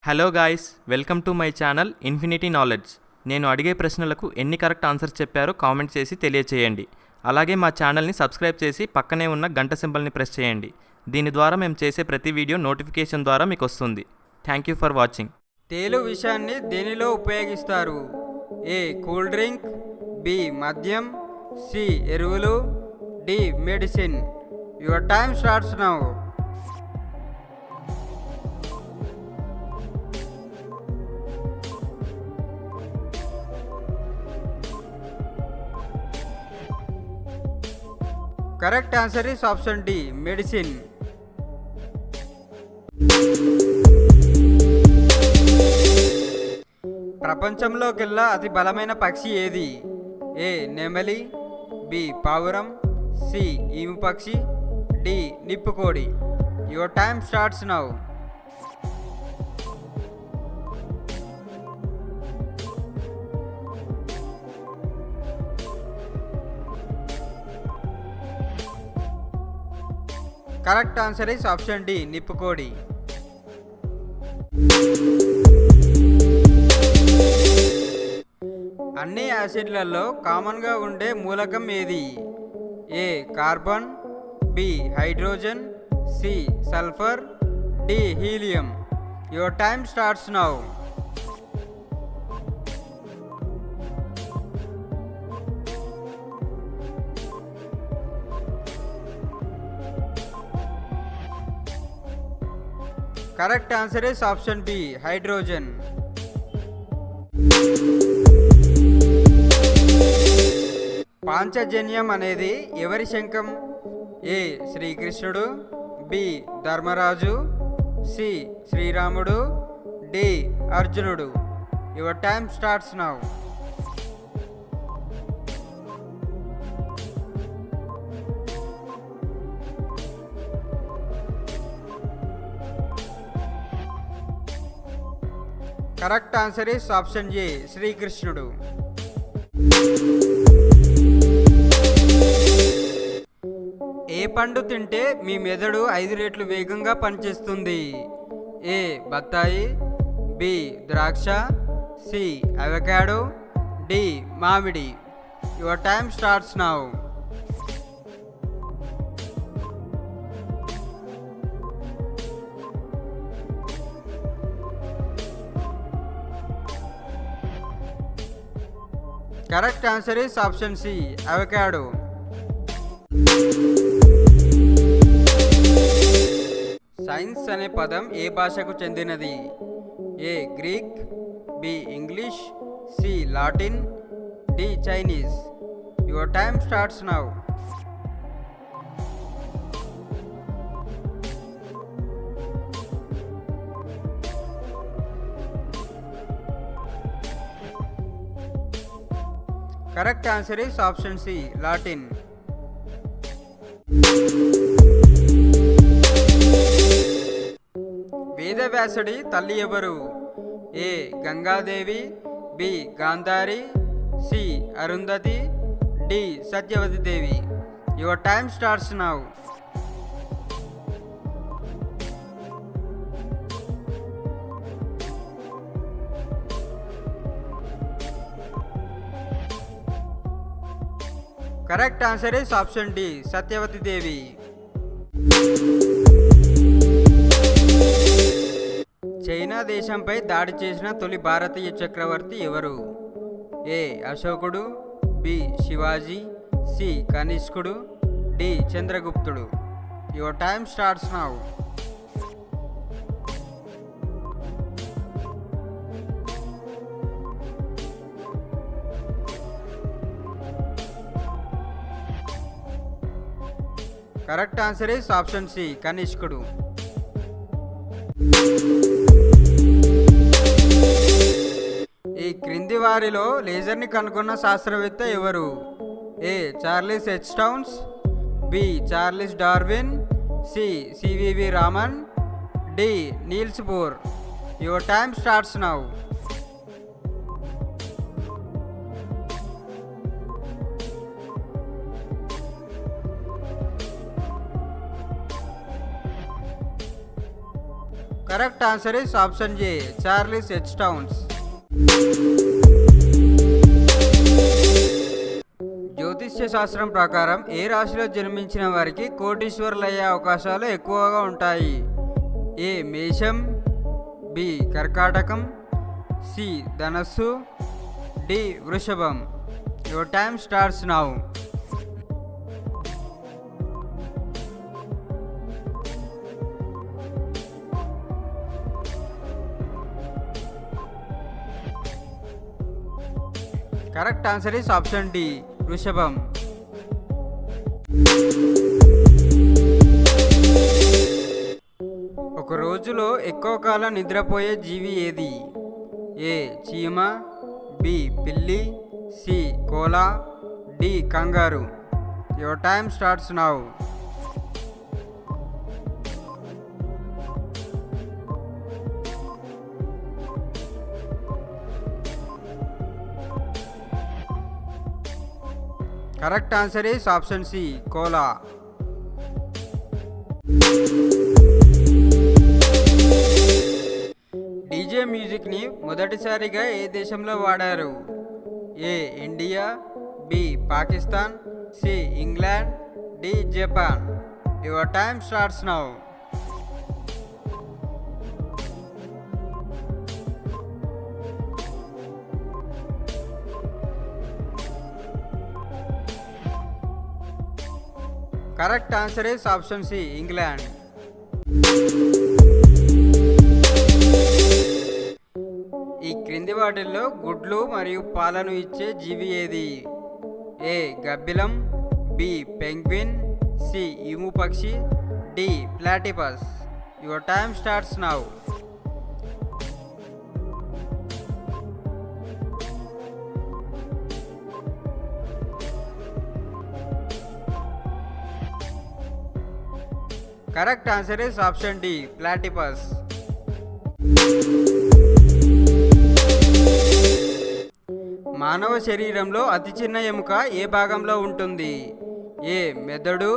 Hello guys, welcome to my channel infinity knowledge. నేను అడిగే ప్రశ్నలకు ఎన్ని కరెక్ట్ ఆన్సర్స్ చెప్పారో కామెంట్ చేసి తెలియచేయండి. అలాగే మా ఛానల్ని సబ్స్క్రైబ్ చేసి పక్కనే ఉన్న గంట సింబల్ని ప్రెస్ చేయండి. దీని ద్వారా మేము చేసే ప్రతి వీడియో నోటిఫికేషన్ ద్వారా మీకు వస్తుంది. Thank you for watching. తేలు విషాన్ని దేనిలో ఉపయోగిస్తారు? ఏ కూల్ డ్రింక్, బి మద్యం, సి ఎరువులు, D medicine. Your time starts now. Correct answer is option D, medicine. ప్రపంచంలోకెల్లా అతి బలమైన పక్షి ఏది? ఏ నెమలి, బి పావురం, సి ఈము పక్షి, డి నిప్పుకోడి. Your time starts now. Correct answer is option D, నిప్పుకోడి. అన్ని యాసిడ్లలో కామన్గా ఉండే మూలకం ఏది? A carbon, B hydrogen, C sulphur, D helium. Your time starts now. Correct answer is option B, hydrogen. పాంచజన్యం అనేది ఎవరి శంఖం? ఏ శ్రీకృష్ణుడు, బి ధర్మరాజు, సి శ్రీరాముడు, డి అర్జునుడు. Your time starts now. Correct answer is option A, శ్రీకృష్ణుడు. A పండు తింటే మీ మెదడు 5 రెట్లు వేగంగా పనిచేస్తుంది? ఏ బత్తాయి, బి ద్రాక్ష, సి అవకాడో, డి మామిడి. Your time starts now. Correct answer is option C, avocado. Science అనే పదం ఏ భాషకు చెందినది? A Greek, B English, C Latin, D Chinese. Your time starts now. Correct answer is option C, Latin. వేదవ్యాసుడి తల్లి ఎవరు? A Gangadevi, B Gandhari, C Arundhati, D Satyavati Devi. Your time starts now. Correct answer is option D, Satyavati Devi. China దేశంపై దాడి చేసిన తొలి భారతీయ చక్రవర్తి ఎవరు? A అశోకుడు, బి శివాజీ, సి కనిష్కుడు, డి చంద్రగుప్తుడు. Your time starts now. Correct answer is option C, కనిష్కుడు. ఈ క్రింది వారిలో లేజర్ని కనుగొన్న శాస్త్రవేత్త ఎవరు? A Charles H Townes, B Charles Darwin, C CVV Raman, D Niels Bohr. Your time starts now. Correct answer is option A Charles H Townes. జ్యోతిష్య శాస్త్రం ప్రకారం ఏ రాశిలో జన్మించిన వారికి కోటీశ్వరులయ్యే అవకాశాలు ఎక్కువగా ఉంటాయి? ఏ మేషం, బి కర్కాటకం, సి ధనస్సు, డి వృషభం. Your time starts now. Correct answer is option D వృషభం. ఒక రోజులో ఎక్కువ కాలం నిద్రపోయే జీవి ఏది? ఏ చీమ, బి పిల్లి, C koala, D kangaroo. Your time starts now. Correct answer is option C koala. DJ మ్యూజిక్ని మొదటిసారిగా ఏ దేశంలో వాడారు? A India, B Pakistan, C England, D Japan. Your time starts now. Correct answer is option C England. ఈ క్రింది వాటిల్లో గుడ్లు మరియు పాలను ఇచ్చే జీవి ఏది? ఏ గబ్బిలం, బి పెంగ్విన్, సి ఈము పక్షి, D platypus. Your time starts now. Correct answer is option D platypus. మానవ శరీరంలో అతి చిన్న ఎముక ఏ భాగంలో ఉంటుంది? ఏ మెదడు,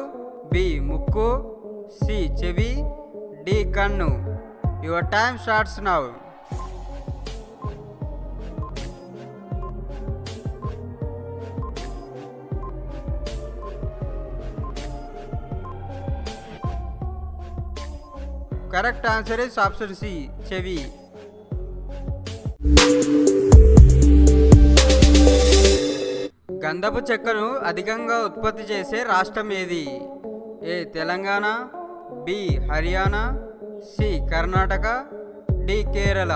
బి ముక్కు, సి చెవి, డి కన్ను. Your time starts now. Correct answer is option C చెవి. గంధపు చెక్కను అధికంగా ఉత్పత్తి చేసే రాష్ట్రం ఏది? A Telangana, B Haryana, C Karnataka, D Kerala.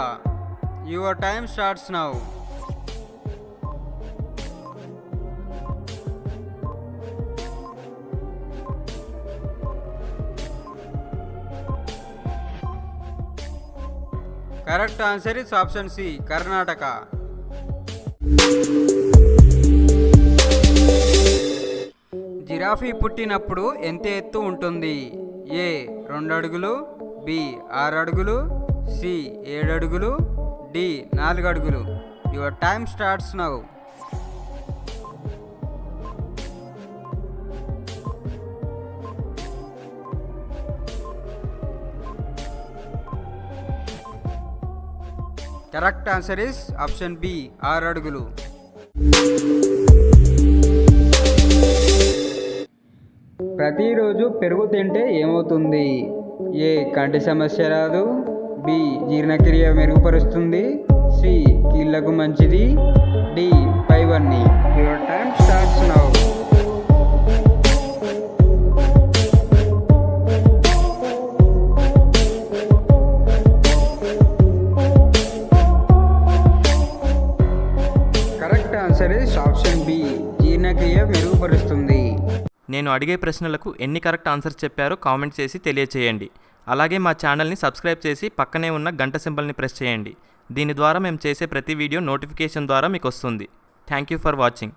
Your time starts now. Correct answer is option C Karnataka. Giraffe పుట్టినప్పుడు ఎంత ఎత్తు ఉంటుంది? ఏ 2 అడుగులు, బి 6 అడుగులు, సి 7 అడుగులు, డి 4 అడుగులు. Your time starts now. Correct answer is option B 6 అడుగులు. ప్రతిరోజు పెరుగు తింటే ఏమవుతుంది? ఏ కంటి సమస్య రాదు, బి జీర్ణక్రియ మెరుగుపరుస్తుంది, సి కీళ్ళకు మంచిది, డి పైవన్నీ. Your time starts now. Answer is option B జీర్ణక్రియ మెరుగుపరుస్తుంది. నేను అడిగే ప్రశ్నలకు ఎన్ని కరెక్ట్ ఆన్సర్స్ చెప్పారో కామెంట్ చేసి తెలియచేయండి. అలాగే మా ఛానల్ని సబ్స్క్రైబ్ చేసి పక్కనే ఉన్న గంట సింబల్ని ప్రెస్ చేయండి. దీని ద్వారా మేము చేసే ప్రతి వీడియో నోటిఫికేషన్ ద్వారా మీకు వస్తుంది. Thank you for watching.